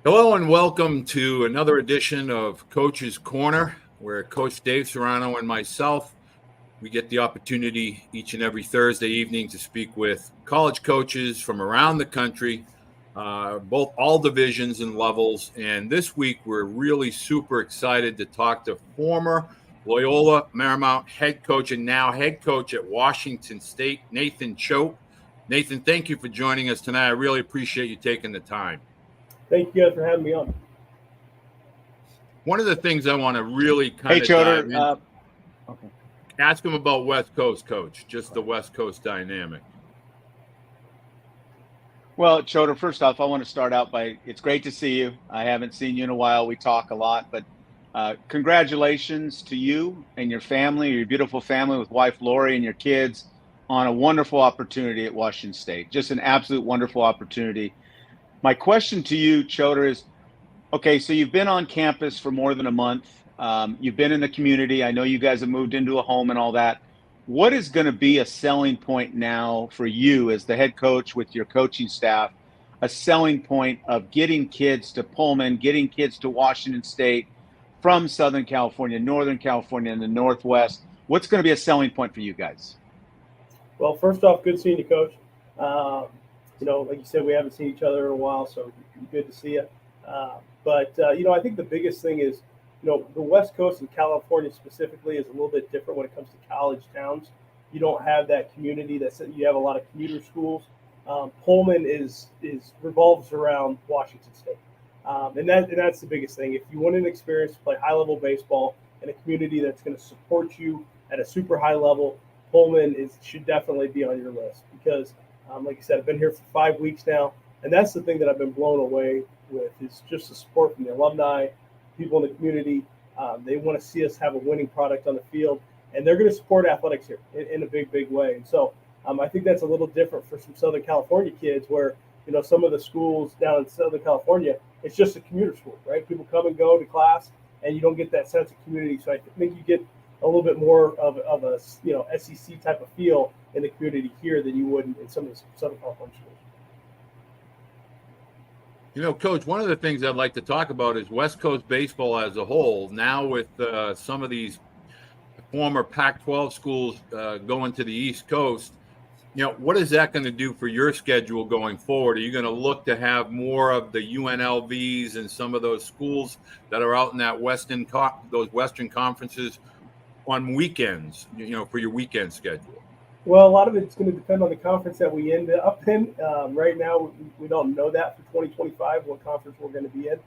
Hello and welcome to another edition of Coach's Corner, where Coach Dave Serrano and myself, we get the opportunity each and every Thursday evening to speak with college coaches from around the country, both all divisions and levels. And this week, we're really super excited to talk to former Loyola Marymount head coach and now head coach at Washington State, Nathan Choate. Nathan, thank you for joining us tonight. I really appreciate you taking the time. Thank you guys for having me on. One of the things I want to really kind Hey, of dive Choate. in, ask him about West Coast, Coach, just the West Coast dynamic. Well, Choate, first off, I want to start out by it's great to see you. I haven't seen you in a while. We talk a lot, but congratulations to you and your family, your beautiful family with wife Lori and your kids on a wonderful opportunity at Washington State. Just an absolute wonderful opportunity. My question to you, Choate, is, okay, so you've been on campus for more than a month. You've been in the community. I know you guys have moved into a home and all that. What is going to be a selling point now for you as the head coach with your coaching staff, a selling point of getting kids to Pullman, getting kids to Washington State from Southern California, Northern California, and the Northwest? What's going to be a selling point for you guys? Well, first off, good seeing you, Coach. Like you said, we haven't seen each other in a while, so good to see you. I think the biggest thing is, the West Coast and California specifically is a little bit different when it comes to college towns. You don't have that community. You have a lot of commuter schools. Pullman revolves around Washington State, and that's the biggest thing. If you want an experience to play high level baseball in a community that's going to support you at a super high level, Pullman should definitely be on your list because. Like I said, I've been here for 5 weeks now, and that's the thing that I've been blown away with is just the support from the alumni, people in the community. They want to see us have a winning product on the field, and they're going to support athletics here in a big, big way. And so I think that's a little different for some Southern California kids where, some of the schools down in Southern California, it's just a commuter school, right? People come and go to class, and you don't get that sense of community. So I think you get a little bit more of a SEC type of feel in the community here than you would in some of the Southern California schools. Coach, one of the things I'd like to talk about is West Coast baseball as a whole. Now with some of these former Pac-12 schools going to the East Coast, what is that going to do for your schedule going forward? Are you going to look to have more of the UNLVs and some of those schools that are out in that those Western conferences on weekends, for your weekend schedule? Well, a lot of it's going to depend on the conference that we end up in. Right now, we don't know that for 2025, what conference we're going to be in.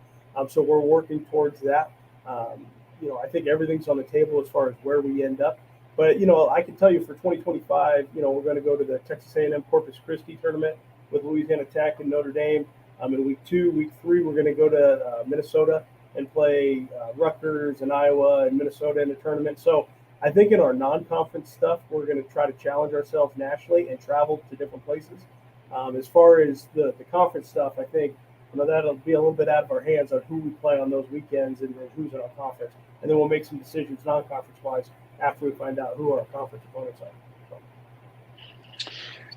So we're working towards that. I think everything's on the table as far as where we end up. But, I can tell you for 2025, we're going to go to the Texas A&M Corpus Christi tournament with Louisiana Tech and Notre Dame. In week 2, week 3, we're going to go to Minnesota and play Rutgers and Iowa and Minnesota in the tournament. So I think in our non-conference stuff, we're going to try to challenge ourselves nationally and travel to different places. As far as the conference stuff, I think that'll be a little bit out of our hands on who we play on those weekends and who's in our conference. And then we'll make some decisions non-conference-wise after we find out who our conference opponents are.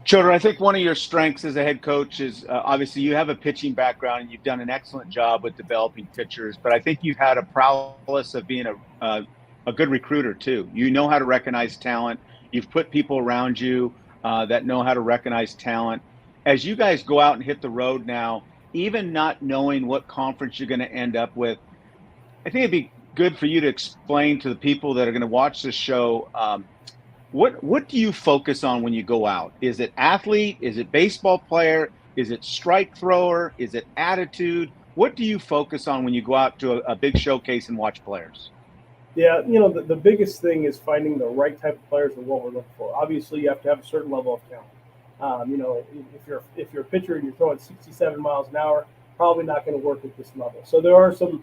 Choate, I think one of your strengths as a head coach is obviously you have a pitching background and you've done an excellent job with developing pitchers, but I think you've had a prowess of being a good recruiter too. You know how to recognize talent. You've put people around you that know how to recognize talent. As you guys go out and hit the road now, even not knowing what conference you're going to end up with, I think it'd be good for you to explain to the people that are going to watch this show, what do you focus on when you go out? Is it athlete? Is it baseball player? Is it strike thrower? Is it attitude? What do you focus on when you go out to a big showcase and watch players? Yeah, the biggest thing is finding the right type of players and what we're looking for. Obviously, you have to have a certain level of talent. If you're a pitcher and you're throwing 67 miles an hour, probably not going to work at this level. So there are some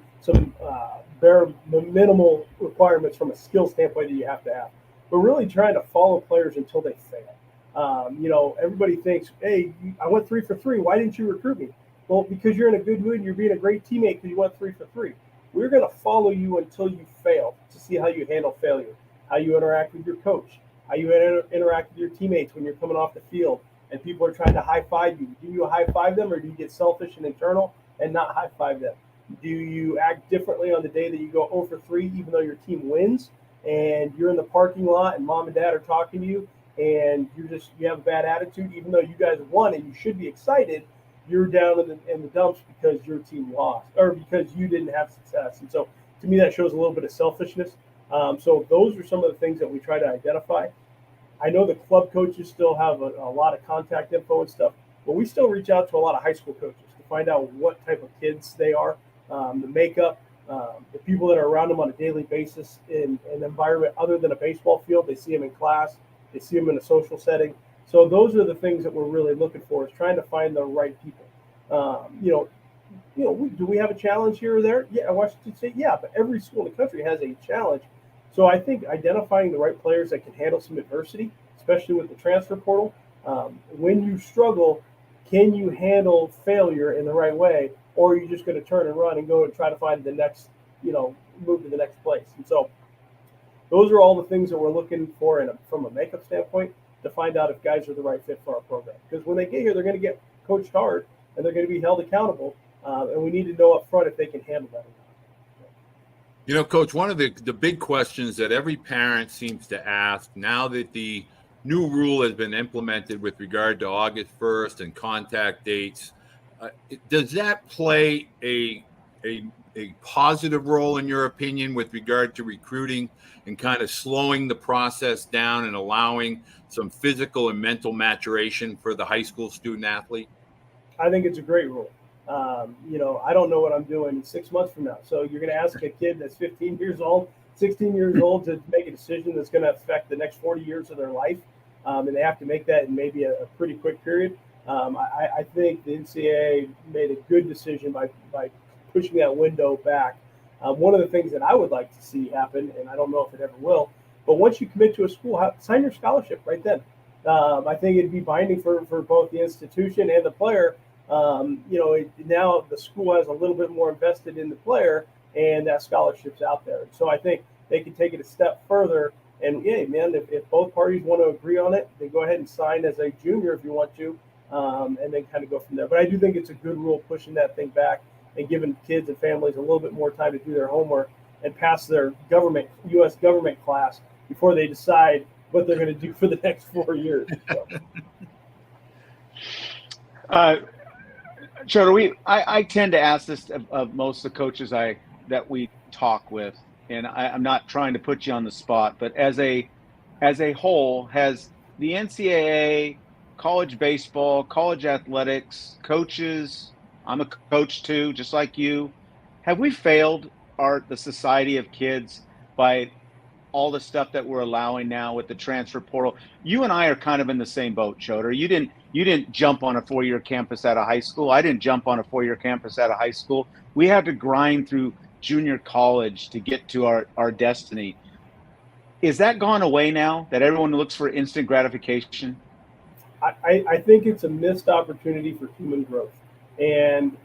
bare minimal requirements from a skill standpoint that you have to have. But really trying to follow players until they fail. Everybody thinks, hey, I went 3 for 3. Why didn't you recruit me? Well, because you're in a good mood and you're being a great teammate because you went 3 for 3. We're going to follow you until you fail to see how you handle failure, how you interact with your coach, how you interact with your teammates when you're coming off the field and people are trying to high-five you. Do you high-five them or do you get selfish and internal and not high-five them? Do you act differently on the day that you go 0 for 3, even though your team wins, and you're in the parking lot and mom and dad are talking to you, and you have a bad attitude, even though you guys won and you should be excited, you're down in the dumps because your team lost or because you didn't have success. And so to me, that shows a little bit of selfishness. So those are some of the things that we try to identify. I know the club coaches still have a lot of contact info and stuff, but we still reach out to a lot of high school coaches to find out what type of kids they are, the makeup, the people that are around them on a daily basis in an environment other than a baseball field. They see them in class, they see them in a social setting. So those are the things that we're really looking for, is trying to find the right people. Do we have a challenge here or there? Yeah, Washington State, yeah, but every school in the country has a challenge. So I think identifying the right players that can handle some adversity, especially with the transfer portal, when you struggle, can you handle failure in the right way, or are you just going to turn and run and go and try to find the next, move to the next place? And so those are all the things that we're looking for from a makeup standpoint to find out if guys are the right fit for our program. Because when they get here, they're going to get coached hard and they're going to be held accountable, and we need to know up front if they can handle that or not. Coach, one of the big questions that every parent seems to ask now that the new rule has been implemented with regard to August 1st and contact dates, does that play a positive role, in your opinion, with regard to recruiting and kind of slowing the process down and allowing some physical and mental maturation for the high school student athlete? I think it's a great rule. I don't know what I'm doing 6 months from now. So you're going to ask a kid that's 15 years old, 16 years old to make a decision that's going to affect the next 40 years of their life. And they have to make that in maybe a pretty quick period. I think the NCAA made a good decision by pushing that window back. One of the things that I would like to see happen, and I don't know if it ever will, but once you commit to a school, sign your scholarship right then. I think it'd be binding for both the institution and the player. Now the school has a little bit more invested in the player, and that scholarship's out there. So I think they can take it a step further. And yeah, man, if both parties want to agree on it, then go ahead and sign as a junior if you want to, and then kind of go from there. But I do think it's a good rule, pushing that thing back and giving kids and families a little bit more time to do their homework and pass their U.S. government class before they decide what they're going to do for the next 4 years. So. Choate, I tend to ask this of most of the coaches that we talk with, and I'm not trying to put you on the spot, but as a whole, has the NCAA, college baseball, college athletics, coaches, I'm a coach too, just like you, have we failed the society of kids by all the stuff that we're allowing now with the transfer portal? You and I are kind of in the same boat, Choate. You didn't jump on a 4-year campus out of high school. I didn't jump on a 4-year campus out of high school. We had to grind through junior college to get to our destiny. Is that gone away now, that everyone looks for instant gratification? I think it's a missed opportunity for human growth. And,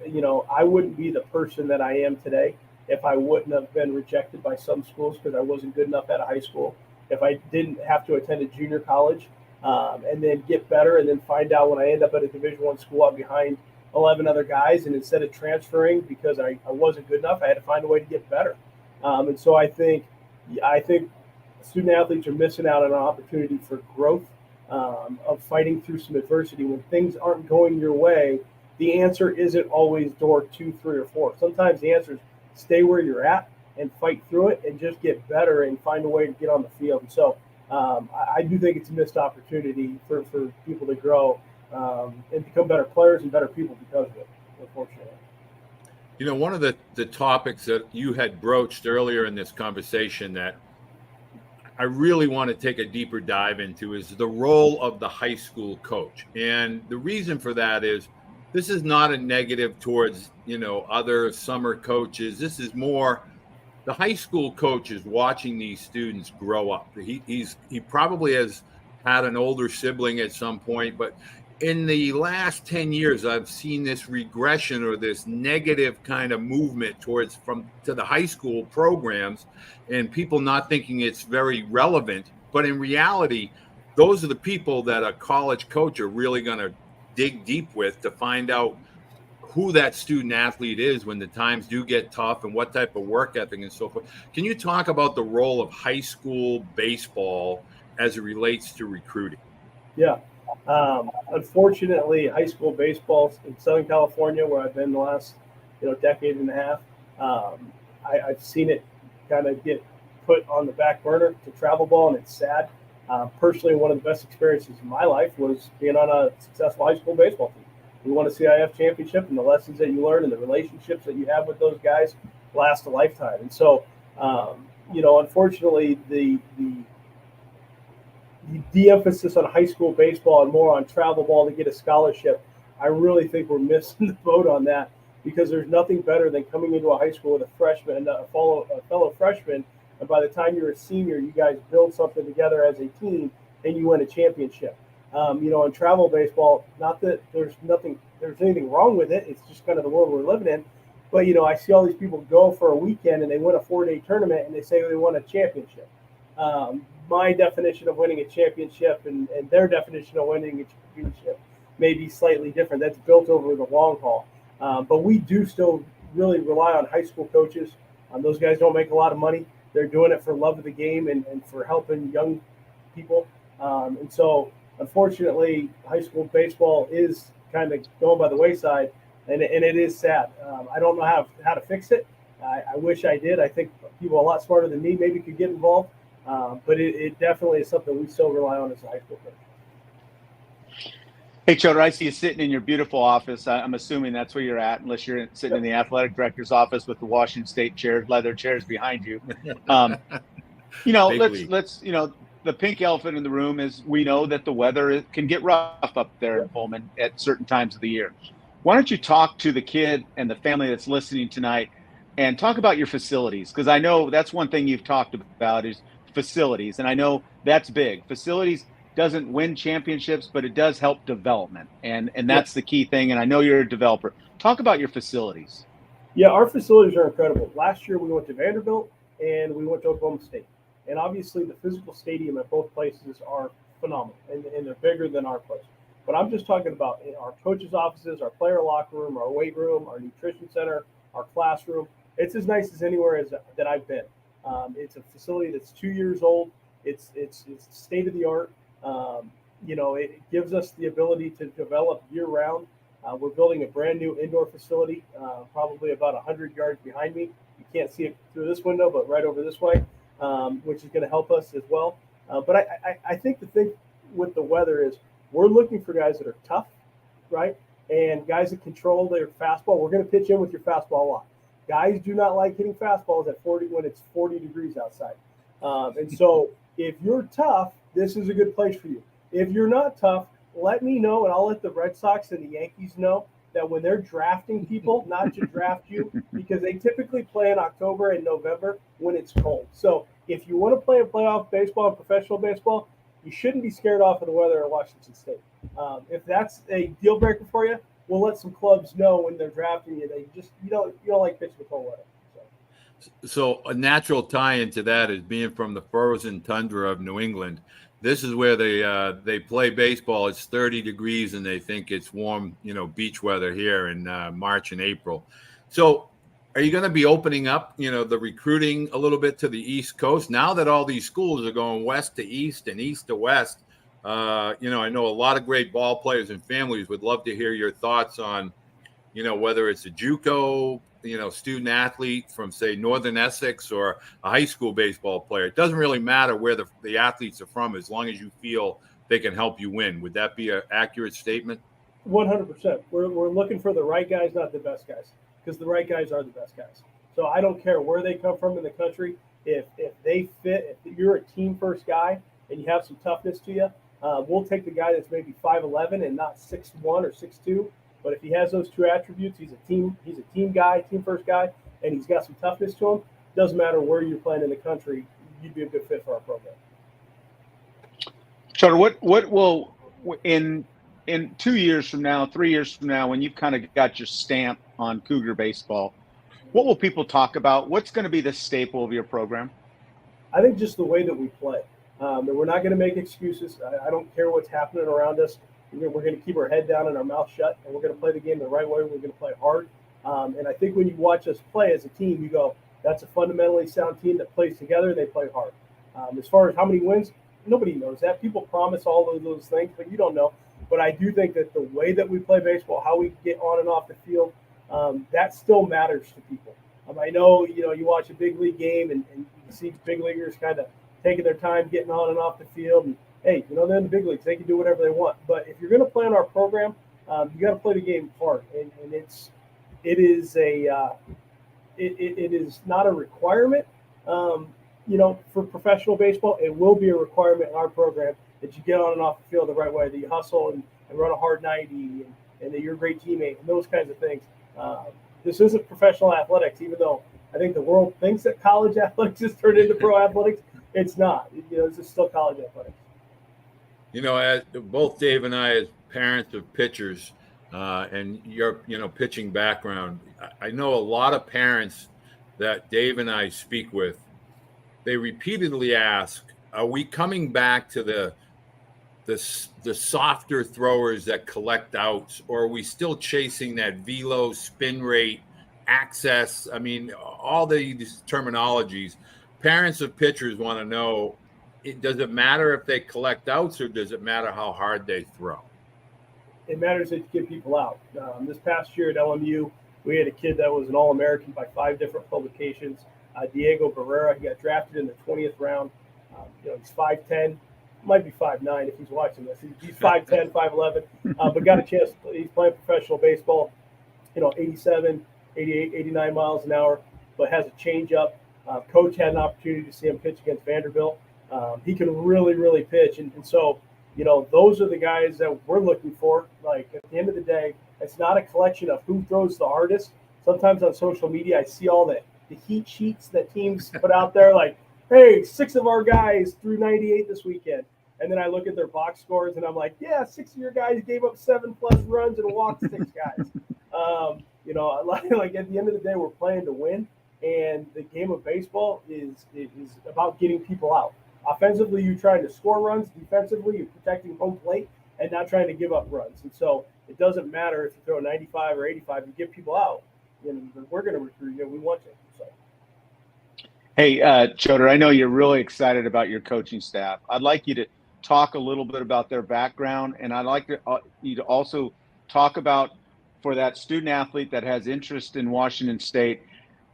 I wouldn't be the person that I am today if I wouldn't have been rejected by some schools because I wasn't good enough out of high school, if I didn't have to attend a junior college and then get better and then find out when I end up at a Division I school I'm behind 11 other guys, and instead of transferring because I wasn't good enough, I had to find a way to get better. And so I think student athletes are missing out on an opportunity for growth, of fighting through some adversity. When things aren't going your way, the answer isn't always door 2, 3, or 4. Sometimes the answer is stay where you're at and fight through it and just get better and find a way to get on the field. And so I do think it's a missed opportunity for people to grow and become better players and better people because of it, unfortunately. One of the topics that you had broached earlier in this conversation that I really want to take a deeper dive into is the role of the high school coach. And the reason for that is this is not a negative towards, other summer coaches. This is more the high school coach is watching these students grow up. He probably has had an older sibling at some point, but in the last 10 years, I've seen this regression or this negative kind of movement to the high school programs and people not thinking it's very relevant. But in reality, those are the people that a college coach are really going to dig deep with to find out who that student athlete is when the times do get tough and what type of work ethic and so forth. Can you talk about the role of high school baseball as it relates to recruiting? Yeah. Unfortunately, high school baseball in Southern California, where I've been the last decade and a half, I've seen it kind of get put on the back burner to travel ball, and it's sad. Personally, one of the best experiences in my life was being on a successful high school baseball team. We won a CIF championship, and the lessons that you learn and the relationships that you have with those guys last a lifetime. And so, unfortunately, the de-emphasis on high school baseball and more on travel ball to get a scholarship, I really think we're missing the boat on that, because there's nothing better than coming into a high school with a freshman, a fellow freshman, and by the time you're a senior, you guys build something together as a team and you win a championship. In travel baseball, not that there's anything wrong with it. It's just kind of the world we're living in. But, I see all these people go for a weekend and they win a 4-day tournament and they say they won a championship. My definition of winning a championship and their definition of winning a championship may be slightly different. That's built over the long haul. But we do still really rely on high school coaches. Those guys don't make a lot of money. They're doing it for love of the game and for helping young people. And so, unfortunately, high school baseball is kind of going by the wayside, and it is sad. I don't know how to fix it. I wish I did. I think people a lot smarter than me maybe could get involved. But it definitely is something we still rely on as a high school coach. Hey, Choate, I see you sitting in your beautiful office. I'm assuming that's where you're at, unless you're sitting in the athletic director's office with the Washington State chairs, leather chairs behind you. Let's the pink elephant in the room is we know that the weather can get rough up there in Pullman at certain times of the year. Why don't you talk to the kid and the family that's listening tonight and talk about your facilities? Because I know that's one thing you've talked about is facilities, and I know that's big. Facilities doesn't win championships, but it does help development, and that's the key thing. And I know you're a developer. Talk about your facilities. Yeah, our facilities are incredible. Last year we went to Vanderbilt and we went to Oklahoma State, and obviously the physical stadium at both places are phenomenal, and they're bigger than our place. But I'm just talking about our coaches' offices, our player locker room, our weight room, our nutrition center, our classroom. It's as nice as anywhere that I've been. It's a facility that's 2 years old. It's state of the art. It gives us the ability to develop year round. We're building a brand new indoor facility, probably about 100 yards behind me. You can't see it through this window, but right over this way, which is going to help us as well. But I think the thing with the weather is we're looking for guys that are tough, right? And guys that control their fastball. We're going to pitch in with your fastball a lot. Guys do not like hitting fastballs at 40 when it's 40 degrees outside. And so if you're tough, this is a good place for you. If you're not tough, let me know, and I'll let the Red Sox and the Yankees know that when they're drafting people, not to draft you, because they typically play in October and November when it's cold. So if you want to play a playoff baseball and professional baseball, you shouldn't be scared off of the weather at Washington State. If that's a deal breaker for you, we'll let some clubs know when they're drafting you that you don't like pitching with cold weather. So a natural tie into that is being from the frozen tundra of New England. This is where they play baseball. It's 30 degrees and they think it's warm, beach weather here in March and April. So are you going to be opening up, the recruiting a little bit to the East Coast now that all these schools are going west to east and east to west? I know a lot of great ball players and families would love to hear your thoughts on, whether it's a JUCO, student athlete from, say, Northern Essex or a high school baseball player. It doesn't really matter where the athletes are from as long as you feel they can help you win. Would that be an accurate statement? 100%. We're looking for the right guys, not the best guys, because the right guys are the best guys. So I don't care where they come from in the country. If they fit, if you're a team first guy and you have some toughness to you, we'll take the guy that's maybe 5'11" and not 6'1" or 6'2". But if he has those two attributes, he's a team guy, team first guy, and he's got some toughness to him. Doesn't matter where you're playing in the country, you'd be a good fit for our program. Choate, what will in 2 years from now, 3 years from now, when you've kind of got your stamp on Cougar baseball, what will people talk about? What's going to be the staple of your program? I think just the way that we play. That we're not going to make excuses. I don't care what's happening around us. We're going to keep our head down and our mouth shut, and we're going to play the game the right way. We're going to play hard. And I think when you watch us play as a team, you go, that's a fundamentally sound team that plays together. They play hard. As far as how many wins, nobody knows that. People promise all of those things, but you don't know. But I do think that the way that we play baseball, how we get on and off the field, that still matters to people. I know, you watch a big league game and you see big leaguers kind of taking their time getting on and off the field. And, hey, they're in the big leagues. They can do whatever they want. But if you're going to play in our program, you got to play the game hard. And it is not a requirement, for professional baseball. It will be a requirement in our program that you get on and off the field the right way, that you hustle and run a hard 90 and that you're a great teammate and those kinds of things. This isn't professional athletics, even though I think the world thinks that college athletics has turned into pro athletics. It's not. This is still college athletics. As both Dave and I, as parents of pitchers, and your pitching background, I know a lot of parents that Dave and I speak with. They repeatedly ask, "Are we coming back to the softer throwers that collect outs, or are we still chasing that velo, spin rate, access?" I mean, all these terminologies. Parents of pitchers want to know: does it matter if they collect outs, or does it matter how hard they throw? It matters that you get people out. This past year at LMU, we had a kid that was an All-American by 5 different publications. Diego Barrera, he got drafted in the 20th round. He's 5'10", might be 5'9" if he's watching this. He's 5'10", 5'11", but got a chance. He's playing professional baseball, 87, 88, 89 miles an hour, but has a changeup. Coach had an opportunity to see him pitch against Vanderbilt. He can really, really pitch. And so, those are the guys that we're looking for. Like, at the end of the day, it's not a collection of who throws the hardest. Sometimes on social media, I see all the heat sheets that teams put out there, like, hey, 6 of our guys threw 98 this weekend. And then I look at their box scores, and I'm like, yeah, 6 of your guys gave up 7+ runs and walked 6 guys. Like, at the end of the day, we're playing to win. And the game of baseball is about getting people out. Offensively, you're trying to score runs. Defensively, you're protecting home plate and not trying to give up runs. And so it doesn't matter if you throw 95 or 85, you get people out. We're going to recruit you. We want you. So. Hey, Choate, I know you're really excited about your coaching staff. I'd like you to talk a little bit about their background, and I'd like you to also talk about, for that student athlete that has interest in Washington State,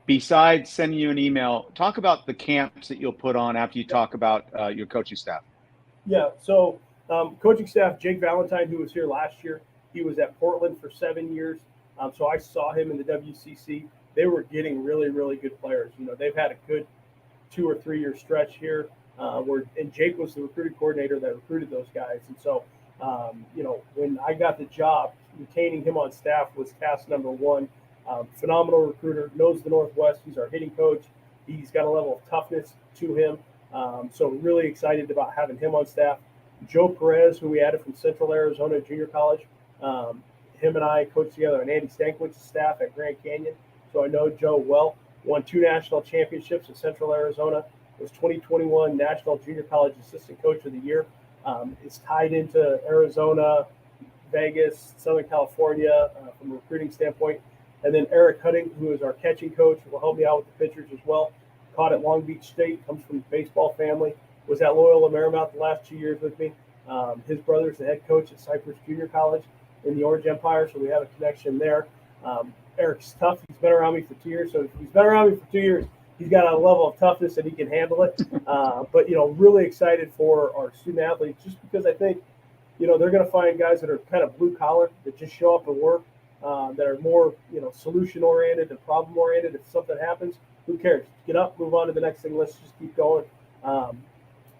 besides sending you an email, talk about the camps that you'll put on after you talk about your coaching staff. Yeah, so coaching staff, Jake Valentine, who was here last year, he was at Portland for 7 years. So I saw him in the WCC. They were getting really, really good players. They've had a good 2 or 3 year stretch here and Jake was the recruiting coordinator that recruited those guys. And so, when I got the job, retaining him on staff was task number one. Phenomenal recruiter, knows the Northwest. He's our hitting coach. He's got a level of toughness to him. So really excited about having him on staff. Joe Perez, who we added from Central Arizona Junior College. Him and I coached together on Andy Stankwich's staff at Grand Canyon. So I know Joe well. Won 2 national championships at Central Arizona. Was 2021 National Junior College Assistant Coach of the Year. Is tied into Arizona, Vegas, Southern California from a recruiting standpoint. And then Eric Hutting, who is our catching coach, will help me out with the pitchers as well. Caught at Long Beach State, comes from a baseball family. Was at Loyola Marymount the last 2 years with me. His brother's the head coach at Cypress Junior College in the Orange Empire, so we have a connection there. Eric's tough. He's been around me for 2 years. So if he's been around me for 2 years, he's got a level of toughness that he can handle it. But, really excited for our student athletes just because I think, they're going to find guys that are kind of blue collar that just show up and work, that are more, solution oriented and problem oriented. If something happens, who cares? Get up, move on to the next thing. Let's just keep going.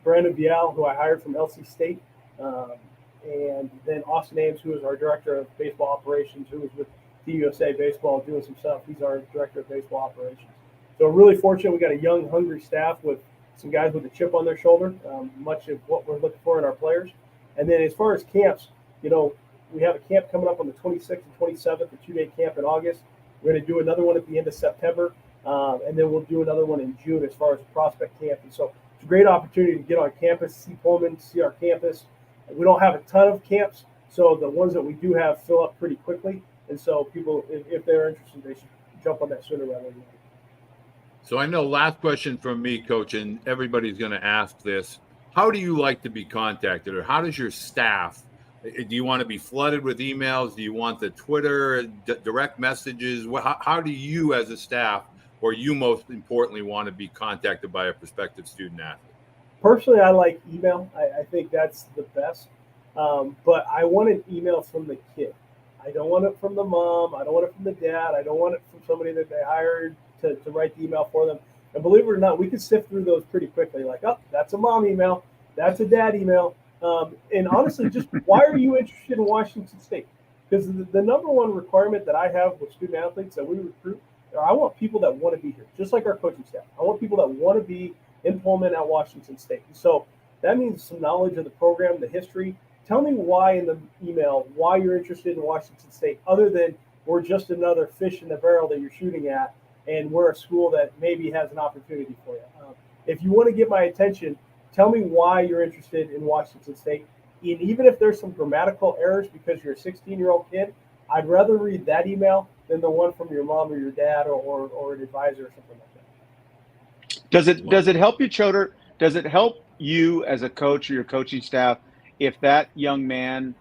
Brandon Vial, who I hired from LC State, and then Austin Ames, who is our director of baseball operations, who was with USA Baseball doing some stuff. He's our director of baseball operations. So really fortunate. We got a young, hungry staff with some guys with a chip on their shoulder, much of what we're looking for in our players. And then as far as camps, we have a camp coming up on the 26th and 27th, a 2-day camp in August. We're going to do another one at the end of September, and then we'll do another one in June as far as prospect camp. And so it's a great opportunity to get on campus, see Pullman, see our campus. We don't have a ton of camps So the ones that we do have fill up pretty quickly. And so people, if they're interested, they should jump on that sooner rather than later. So I know last question from me, Coach, and everybody's going to ask this. How do you like to be contacted, or how does your staff, do you want to be flooded with emails? Do you want the Twitter direct messages? How do you as a staff, or you most importantly, want to be contacted by a prospective student athlete? Personally, I like email. I think that's the best. But I want an email from the kid. I don't want it from the mom. I don't want it from the dad. I don't want it from somebody that they hired to write the email for them. And believe it or not, we can sift through those pretty quickly. Like, oh, that's a mom email. That's a dad email. And honestly, just why are you interested in Washington State? Because the number one requirement that I have with student athletes that we recruit, I want people that want to be here, just like our coaching staff. I want people that want to be in Pullman at Washington State. So that means some knowledge of the program, the history. Tell me why in the email, why you're interested in Washington State, other than we're just another fish in the barrel that you're shooting at, and we're a school that maybe has an opportunity for you. If you want to get my attention, tell me why you're interested in Washington State. And even if there's some grammatical errors because you're a 16-year-old kid, I'd rather read that email than the one from your mom or your dad or an advisor or something like that. Does it help you, Choate? Does it help you as a coach or your coaching staff if that young man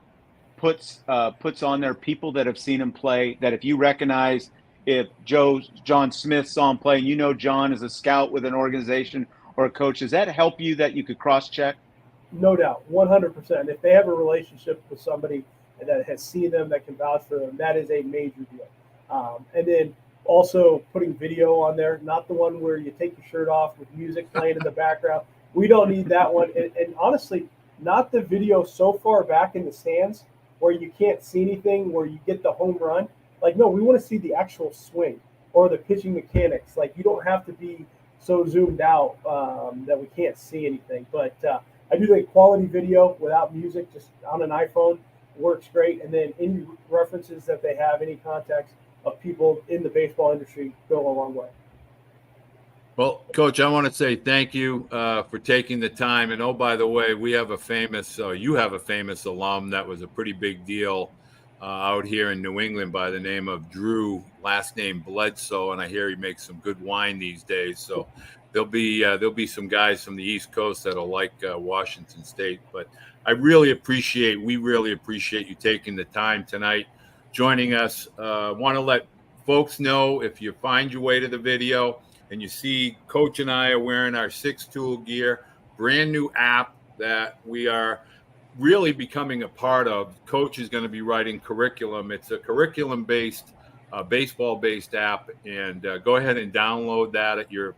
puts on there people that have seen him play, that if you recognize if John Smith saw him play and you know John is a scout with an organization or a coach, does that help you that you could cross-check? No doubt, 100%. If they have a relationship with somebody that has seen them, that can vouch for them, that is a major deal. And then also putting video on there, not the one where you take your shirt off with music playing in the background. We don't need that one. And honestly, not the video so far back in the stands where you can't see anything, where you get the home run. Like, no, we want to see the actual swing or the pitching mechanics. Like, you don't have to be so zoomed out that we can't see anything. But I do think quality video without music, just on an iPhone, works great. And then any references that they have, any contacts of people in the baseball industry go a long way. Well, Coach, I want to say thank you for taking the time. And, oh, by the way, you have a famous alum that was a pretty big deal out here in New England by the name of Drew, last name Bledsoe. And I hear he makes some good wine these days. So there'll be some guys from the East Coast that'll like Washington State. But we really appreciate you taking the time tonight, joining us. Want to let folks know, if you find your way to the video and you see Coach and I are wearing our 6-tool gear, brand new app that we are really becoming a part of. Coach is going to be writing curriculum. It's a curriculum-based, baseball-based app, and go ahead and download that at your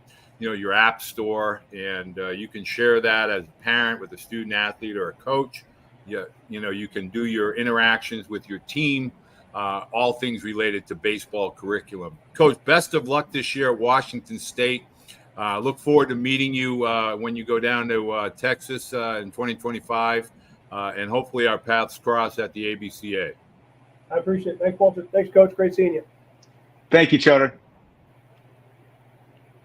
app store, and you can share that as a parent with a student athlete or a coach. You can do your interactions with your team, all things related to baseball curriculum. Coach, best of luck this year at Washington State. Look forward to meeting you when you go down to Texas in 2025, and hopefully our paths cross at the ABCA. I appreciate it. Thanks, Walter. Thanks, Coach. Great seeing you. Thank you, Choate.